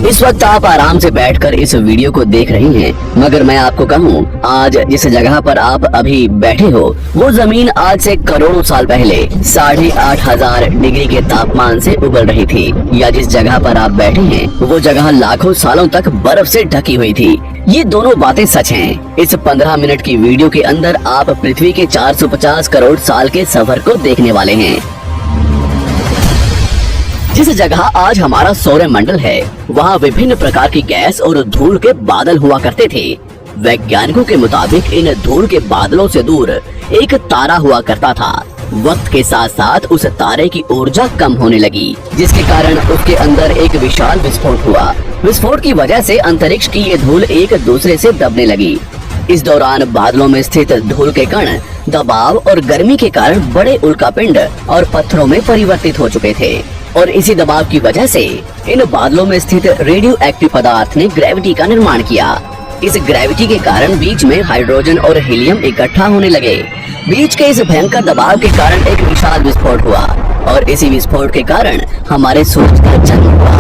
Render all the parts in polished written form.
इस वक्त आप आराम से बैठकर इस वीडियो को देख रही हैं, मगर मैं आपको कहूँ, आज जिस जगह पर आप अभी बैठे हो वो जमीन आज से करोड़ों साल पहले 8,500 डिग्री के तापमान से उबल रही थी, या जिस जगह पर आप बैठे हैं वो जगह लाखों सालों तक बर्फ से ढकी हुई थी। ये दोनों बातें सच हैं। इस 15 मिनट की वीडियो के अंदर आप पृथ्वी के 450 करोड़ साल के सफर को देखने वाले हैं। जिस जगह आज हमारा सौरमंडल है, वहाँ विभिन्न प्रकार की गैस और धूल के बादल हुआ करते थे। वैज्ञानिकों के मुताबिक इन धूल के बादलों से दूर एक तारा हुआ करता था। वक्त के साथ साथ उस तारे की ऊर्जा कम होने लगी, जिसके कारण उसके अंदर एक विशाल विस्फोट हुआ। विस्फोट की वजह से अंतरिक्ष की ये धूल एक दूसरे से दबने लगी। इस दौरान बादलों में स्थित धूल के कण दबाव और गर्मी के कारण बड़े उल्कापिंड और पत्थरों में परिवर्तित हो चुके थे, और इसी दबाव की वजह से इन बादलों में स्थित रेडियो एक्टिव पदार्थ ने ग्रेविटी का निर्माण किया। इस ग्रेविटी के कारण बीच में हाइड्रोजन और हीलियम इकट्ठा होने लगे। बीच के इस भयंकर दबाव के कारण एक विशाल विस्फोट हुआ, और इसी विस्फोट के कारण हमारे सूरज का जन्म हुआ।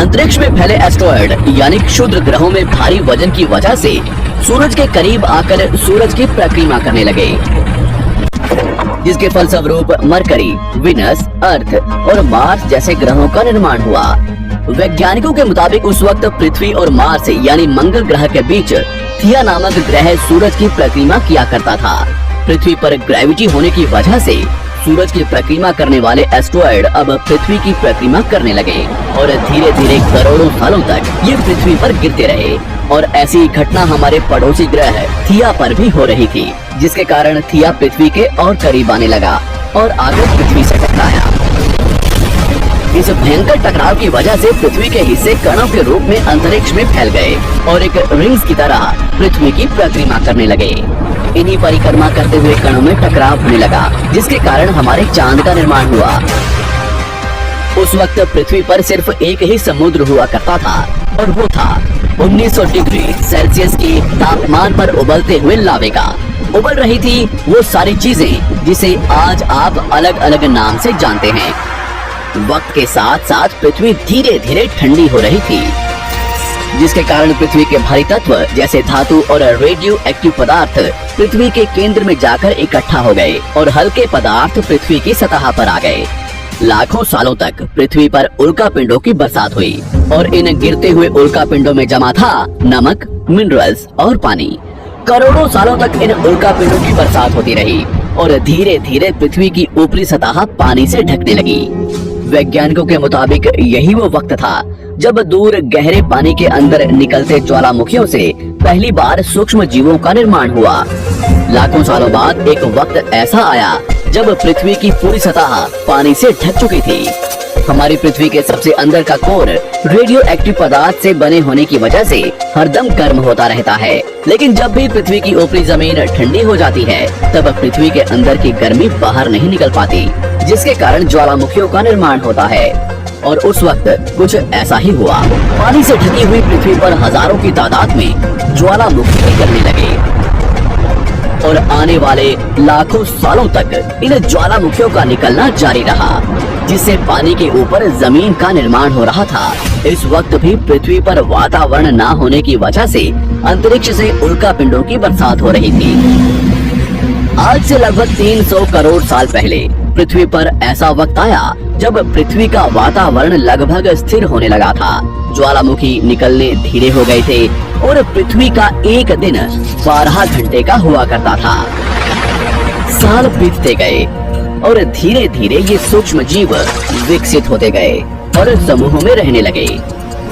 अंतरिक्ष में फैले एस्ट्रॉयड यानी क्षुद्र ग्रहों में भारी वजन की वजह से सूरज के करीब आकर सूरज की परिक्रमा करने लगे, जिसके फलस्वरूप मरकरी, विनस, अर्थ और मार्स जैसे ग्रहों का निर्माण हुआ। वैज्ञानिकों के मुताबिक उस वक्त पृथ्वी और मार्स यानी मंगल ग्रह के बीच थिया नामक ग्रह सूरज की परिक्रमा किया करता था। पृथ्वी पर ग्रेविटी होने की वजह से सूरज की परिक्रमा करने वाले एस्ट्रॉयड अब पृथ्वी की परिक्रमा करने लगे, और धीरे धीरे करोड़ों सालों तक ये पृथ्वी पर गिरते रहे। और ऐसी घटना हमारे पड़ोसी ग्रह थिया पर भी हो रही थी, जिसके कारण थिया पृथ्वी के और करीब आने लगा और आगे पृथ्वी से टकराया। इस भयंकर टकराव की वजह से पृथ्वी के हिस्से कणों के रूप में अंतरिक्ष में फैल गए और एक रिंग्स की तरह पृथ्वी की परिक्रमा करने लगे। इन्हीं परिक्रमा करते हुए कणों में टकराव होने लगा, जिसके कारण हमारे चांद का निर्माण हुआ। उस वक्त पृथ्वी पर सिर्फ एक ही समुद्र हुआ करता था, और वो था 1900 डिग्री सेल्सियस के तापमान पर उबलते हुए लावे का। उबल रही थी वो सारी चीजें जिसे आज आप अलग अलग नाम से जानते हैं। वक्त के साथ साथ पृथ्वी धीरे धीरे ठंडी हो रही थी, जिसके कारण पृथ्वी के भारी तत्व जैसे धातु और रेडियो एक्टिव पदार्थ पृथ्वी के केंद्र में जाकर इकट्ठा हो गए, और हल्के पदार्थ पृथ्वी की सतह पर आ गए। लाखों सालों तक पृथ्वी पर उल्कापिंडों की बरसात हुई, और इन गिरते हुए उल्कापिंडों में जमा था नमक, मिनरल्स और पानी। करोड़ों सालों तक इन उल्कापिंडों की बरसात होती रही, और धीरे धीरे पृथ्वी की ऊपरी सतह पानी से ढकने लगी। वैज्ञानिकों के मुताबिक यही वो वक्त था जब दूर गहरे पानी के अंदर निकलते ज्वालामुखियों से पहली बार सूक्ष्म जीवों का निर्माण हुआ। लाखों सालों बाद एक वक्त ऐसा आया जब पृथ्वी की पूरी सतह पानी से ढक चुकी थी। हमारी पृथ्वी के सबसे अंदर का कोर रेडियो एक्टिव पदार्थ से बने होने की वजह से हरदम गर्म होता रहता है, लेकिन जब भी पृथ्वी की ऊपरी जमीन ठंडी हो जाती है, तब पृथ्वी के अंदर की गर्मी बाहर नहीं निकल पाती, जिसके कारण ज्वालामुखियों का निर्माण होता है। और उस वक्त कुछ ऐसा ही हुआ। पानी से ढकी हुई पृथ्वी पर हजारों की तादाद में ज्वालामुखी निकलने लगे, और आने वाले लाखों सालों तक इन ज्वालामुखियों का निकलना जारी रहा, जिससे पानी के ऊपर जमीन का निर्माण हो रहा था। इस वक्त भी पृथ्वी पर वातावरण न होने की वजह से अंतरिक्ष से उल्कापिंडों की बरसात हो रही थी। आज से लगभग 300 करोड़ साल पहले पृथ्वी पर ऐसा वक्त आया जब पृथ्वी का वातावरण लगभग स्थिर होने लगा था। ज्वालामुखी निकलने धीरे हो गए थे, और पृथ्वी का एक दिन 12 घंटे का हुआ करता था। साल बीतते गए, और धीरे धीरे ये सूक्ष्म जीव विकसित होते गए और समूह में रहने लगे।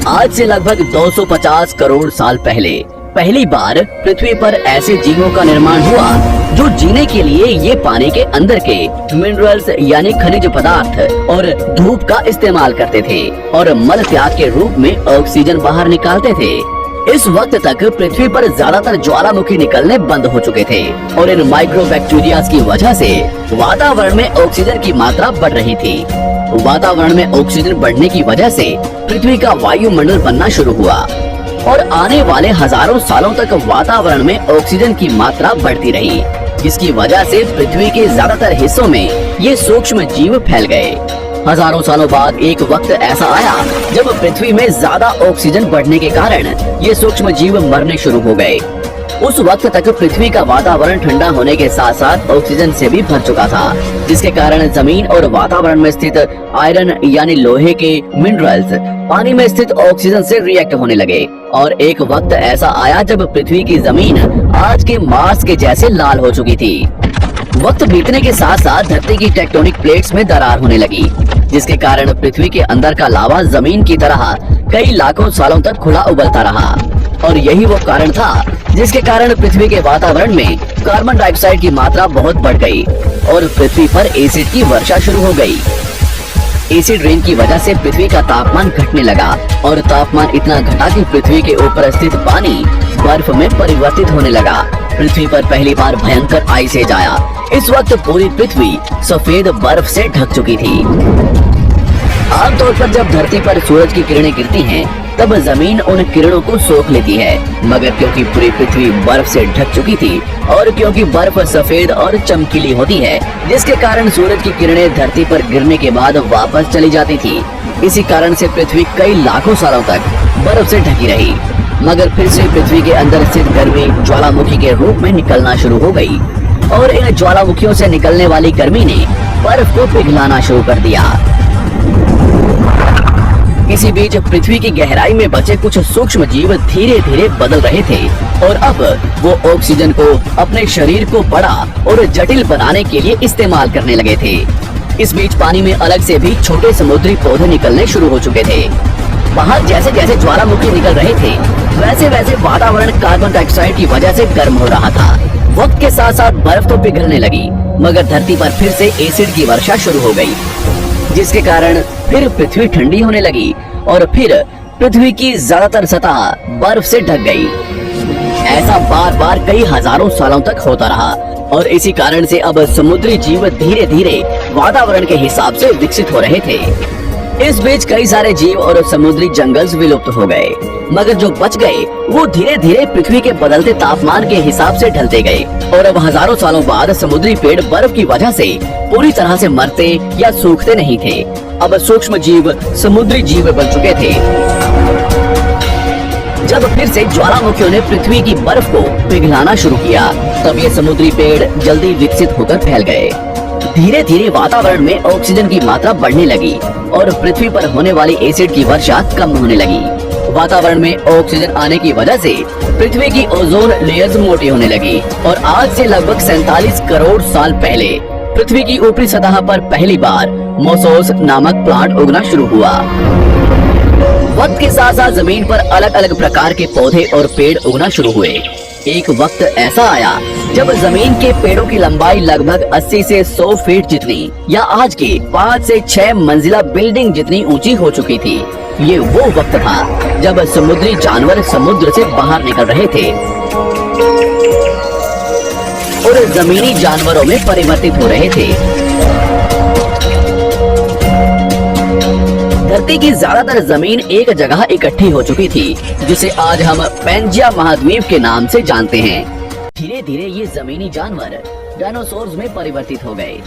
आज से लगभग 250 करोड़ साल पहले पहली बार पृथ्वी पर ऐसे जीवों का निर्माण हुआ जो जीने के लिए ये पानी के अंदर के मिनरल्स यानी खनिज पदार्थ और धूप का इस्तेमाल करते थे, और मल त्याग के रूप में ऑक्सीजन बाहर निकालते थे। इस वक्त तक पृथ्वी पर ज्यादातर ज्वालामुखी निकलने बंद हो चुके थे, और इन माइक्रोबैक्टीरिया की वजह से वातावरण में ऑक्सीजन की मात्रा बढ़ रही थी। वातावरण में ऑक्सीजन बढ़ने की वजह से पृथ्वी का वायुमंडल बनना शुरू हुआ, और आने वाले हजारों सालों तक वातावरण में ऑक्सीजन की मात्रा बढ़ती रही, जिसकी वजह से पृथ्वी के ज्यादातर हिस्सों में ये सूक्ष्म जीव फैल गए। हजारों सालों बाद एक वक्त ऐसा आया जब पृथ्वी में ज्यादा ऑक्सीजन बढ़ने के कारण ये सूक्ष्म जीव मरने शुरू हो गए। उस वक्त तक पृथ्वी का वातावरण ठंडा होने के साथ साथ ऑक्सीजन से भी भर चुका था, जिसके कारण जमीन और वातावरण में स्थित आयरन यानी लोहे के मिनरल्स पानी में स्थित ऑक्सीजन से रिएक्ट होने लगे। और एक वक्त ऐसा आया जब पृथ्वी की जमीन आज के मार्स के जैसे लाल हो चुकी थी। वक्त बीतने के साथ साथ धरती की टेक्टोनिक प्लेट्स में दरार होने लगी, जिसके कारण पृथ्वी के अंदर का लावा जमीन की तरह कई लाखों सालों तक खुला उबलता रहा। और यही वो कारण था जिसके कारण पृथ्वी के वातावरण में कार्बन डाइऑक्साइड की मात्रा बहुत बढ़ गई और पृथ्वी पर एसिड की वर्षा शुरू हो गई। एसिड रेन की वजह से पृथ्वी का तापमान घटने लगा और तापमान इतना घटा कि पृथ्वी के ऊपर स्थित पानी बर्फ में परिवर्तित होने लगा। पृथ्वी पर पहली बार भयंकर आइस एज आया। इस वक्त पूरी पृथ्वी सफेद बर्फ से ढक चुकी थी। आमतौर पर जब धरती पर सूरज की किरणें गिरती हैं, तब जमीन उन किरणों को सोख लेती है, मगर क्योंकि पूरी पृथ्वी बर्फ से ढक चुकी थी और क्योंकि बर्फ सफेद और चमकीली होती है, जिसके कारण सूरज की किरणें धरती पर गिरने के बाद वापस चली जाती थी। इसी कारण से पृथ्वी कई लाखों सालों तक बर्फ से ढकी रही, मगर फिर से पृथ्वी के अंदर स्थित गर्मी ज्वालामुखी के रूप में निकलना शुरू हो गई और इन ज्वालामुखियों से निकलने वाली गर्मी ने बर्फ को पिघलाना शुरू कर दिया। इसी बीच पृथ्वी की गहराई में बचे कुछ सूक्ष्म जीव धीरे धीरे बदल रहे थे और अब वो ऑक्सीजन को अपने शरीर को बड़ा और जटिल बनाने के लिए इस्तेमाल करने लगे थे। इस बीच पानी में अलग से भी छोटे समुद्री पौधे निकलने शुरू हो चुके थे। बाहर जैसे जैसे ज्वालामुखी निकल रहे थे, वैसे वैसे वातावरण कार्बन डाइऑक्साइड की वजह से गर्म हो रहा था। वक्त के साथ साथ बर्फ तो पिघलने लगी, मगर धरती पर फिर से एसिड की वर्षा शुरू हो गई, जिसके कारण फिर पृथ्वी ठंडी होने लगी और फिर पृथ्वी की ज्यादातर सतह बर्फ से ढक गई। ऐसा बार बार कई हजारों सालों तक होता रहा और इसी कारण से अब समुद्री जीव धीरे धीरे वातावरण के हिसाब से विकसित हो रहे थे। इस बीच कई सारे जीव और समुद्री जंगल विलुप्त हो गए, मगर जो बच गए वो धीरे धीरे पृथ्वी के बदलते तापमान के हिसाब से ढलते गए और अब हजारों सालों बाद समुद्री पेड़ बर्फ की वजह से पूरी तरह से मरते या सूखते नहीं थे। अब सूक्ष्म जीव समुद्री जीव बन चुके थे। जब फिर से ज्वालामुखियों ने पृथ्वी की बर्फ को पिघलाना शुरू किया, तब ये समुद्री पेड़ जल्दी विकसित होकर फैल गए। धीरे धीरे वातावरण में ऑक्सीजन की मात्रा बढ़ने लगी और पृथ्वी पर होने वाली एसिड की वर्षा कम होने लगी। वातावरण में ऑक्सीजन आने की वजह से पृथ्वी की ओजोन लेयर्स मोटी होने लगी और आज से लगभग 47 करोड़ साल पहले पृथ्वी की ऊपरी सतह पर पहली बार मोसोस नामक प्लांट उगना शुरू हुआ। वक्त के साथ साथ जमीन पर अलग अलग प्रकार के पौधे और पेड़ उगना शुरू हुए। एक वक्त ऐसा आया जब जमीन के पेड़ों की लंबाई लगभग 80 से 100 फीट जितनी या आज के 5 से 6 मंजिला बिल्डिंग जितनी ऊंची हो चुकी थी। ये वो वक्त था जब समुद्री जानवर समुद्र से बाहर निकल रहे थे और जमीनी जानवरों में परिवर्तित हो रहे थे। धरती की ज्यादातर जमीन एक जगह इकट्ठी हो चुकी थी, जिसे आज हम पैंजिया महाद्वीप के नाम से जानते हैं। धीरे धीरे ये जमीनी जानवर डायनासोर्स में परिवर्तित हो गए।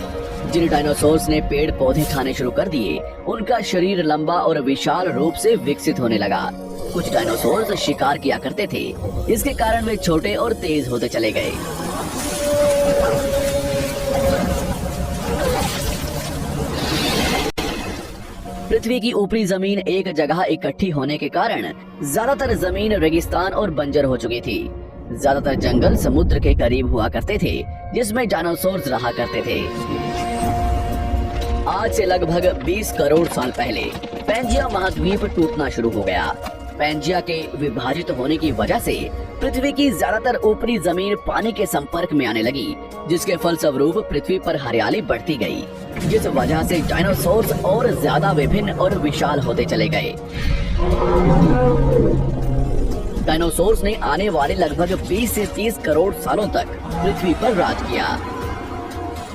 जिन डायनासोर्स ने पेड़ पौधे खाने शुरू कर दिए, उनका शरीर लंबा और विशाल रूप से विकसित होने लगा। कुछ डायनासोर्स शिकार किया करते थे, जिसके कारण वे छोटे और तेज होते चले गए। पृथ्वी की ऊपरी जमीन एक जगह इकट्ठी होने के कारण ज्यादातर जमीन रेगिस्तान और बंजर हो चुकी थी। ज्यादातर जंगल समुद्र के करीब हुआ करते थे, जिसमें डायनासोर्स रहा करते थे। आज से लगभग 20 करोड़ साल पहले पैंजिया महाद्वीप टूटना शुरू हो गया। पैंजिया के विभाजित होने की वजह से पृथ्वी की ज्यादातर ऊपरी जमीन पानी के संपर्क में आने लगी, जिसके फलस्वरूप पृथ्वी पर हरियाली बढ़ती गई, जिस वजह से डायनासोर्स और ज्यादा विभिन्न और विशाल होते चले गए। डायनासोर्स ने आने वाले लगभग 20 से 30 करोड़ सालों तक पृथ्वी पर राज किया।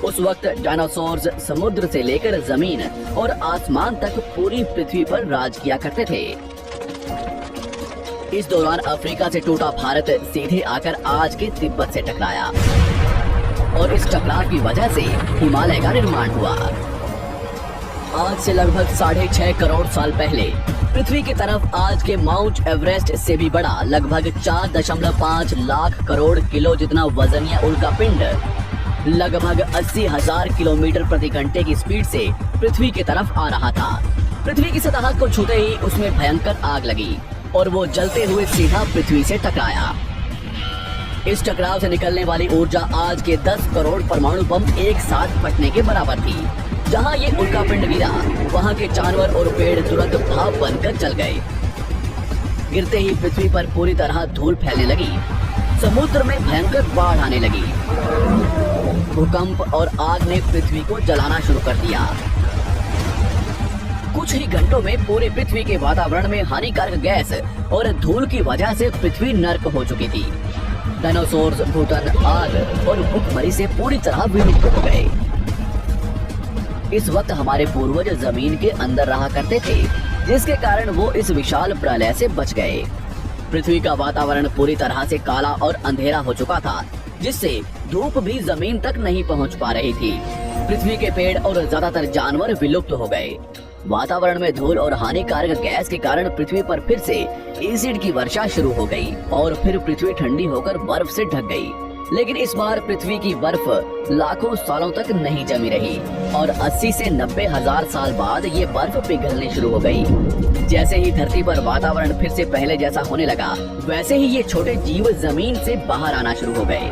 उस वक्त डायनासोर्स समुद्र से लेकर जमीन और आसमान तक पूरी पृथ्वी पर राज किया करते थे। इस दौरान अफ्रीका से टूटा भारत सीधे आकर आज के तिब्बत से टकराया और इस टकराव की वजह से हिमालय का निर्माण हुआ। आज से लगभग 6.5 करोड़ साल पहले पृथ्वी की तरफ आज के माउंट एवरेस्ट से भी बड़ा लगभग 4.5 लाख करोड़ किलो जितना वजनिया उल्का पिंड लगभग 80,000 किलोमीटर प्रति घंटे की स्पीड से पृथ्वी की तरफ आ रहा था। पृथ्वी की सतह को छूते ही उसमें भयंकर आग लगी और वो जलते हुए सीधा पृथ्वी से टकराया। इस टकराव से निकलने वाली ऊर्जा आज के 10 करोड़ परमाणु बम एक साथ फटने के बराबर थी। जहां ये उल्का पिंड गिरा, वहां के जानवर और पेड़ तुरंत भाप बनकर जल गए। गिरते ही पृथ्वी पर पूरी तरह धूल फैलने लगी। समुद्र में भयंकर बाढ़ आने लगी। भूकंप और आग ने पृथ्वी को जलाना शुरू कर दिया। कुछ ही घंटों में पूरे पृथ्वी के वातावरण में हानिकारक गैस और धूल की वजह से पृथ्वी नर्क हो चुकी थी। डायनासोर्स, भूतन, आग और भूखमरी से पूरी तरह विलुप्त हो गए। इस वक्त हमारे पूर्वज जमीन के अंदर रहा करते थे, जिसके कारण वो इस विशाल प्रलय से बच गए। पृथ्वी का वातावरण पूरी तरह से काला और अंधेरा हो चुका था, जिससे धूप भी जमीन तक नहीं पहुंच पा रही थी। पृथ्वी के पेड़ और ज्यादातर जानवर विलुप्त हो गए। वातावरण में धूल और हानिकारक गैस के कारण पृथ्वी पर फिर से एसिड की वर्षा शुरू हो गई और फिर पृथ्वी ठंडी होकर बर्फ से ढक गई। लेकिन इस बार पृथ्वी की बर्फ लाखों सालों तक नहीं जमी रही और 80 से 90 हजार साल बाद ये बर्फ पिघलने शुरू हो गई। जैसे ही धरती पर वातावरण फिर से पहले जैसा होने लगा, वैसे ही ये छोटे जीव जमीन से बाहर आना शुरू हो गए।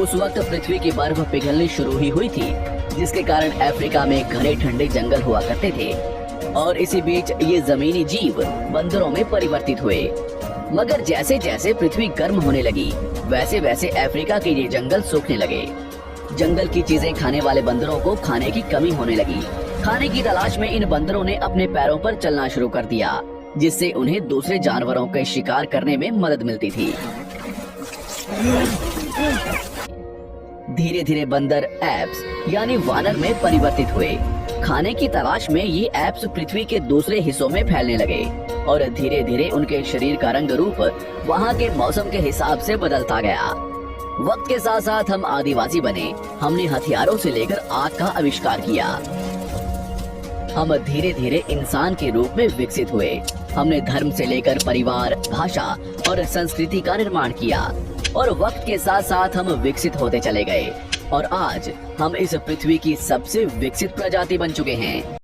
उस वक्त पृथ्वी की बर्फ पिघलनी शुरू ही हुई थी, जिसके कारण अफ्रीका में घने ठंडे जंगल हुआ करते थे और इसी बीच ये जमीनी जीव बंदरों में परिवर्तित हुए। मगर जैसे जैसे पृथ्वी गर्म होने लगी, वैसे वैसे अफ्रीका के ये जंगल सूखने लगे। जंगल की चीजें खाने वाले बंदरों को खाने की कमी होने लगी। खाने की तलाश में इन बंदरों ने अपने पैरों पर चलना शुरू कर दिया, जिससे उन्हें दूसरे जानवरों के शिकार करने में मदद मिलती थी। धीरे धीरे बंदर एप्स यानी वानर में परिवर्तित हुए। खाने की तलाश में ये एप्स पृथ्वी के दूसरे हिस्सों में फैलने लगे और धीरे धीरे उनके शरीर का रंग रूप वहाँ के मौसम के हिसाब से बदलता गया। वक्त के साथ साथ हम आदिवासी बने। हमने हथियारों से लेकर आग का आविष्कार किया। हम धीरे धीरे इंसान के रूप में विकसित हुए। हमने धर्म से लेकर परिवार, भाषा और संस्कृति का निर्माण किया और वक्त के साथ साथ हम विकसित होते चले गए और आज हम इस पृथ्वी की सबसे विकसित प्रजाति बन चुके हैं।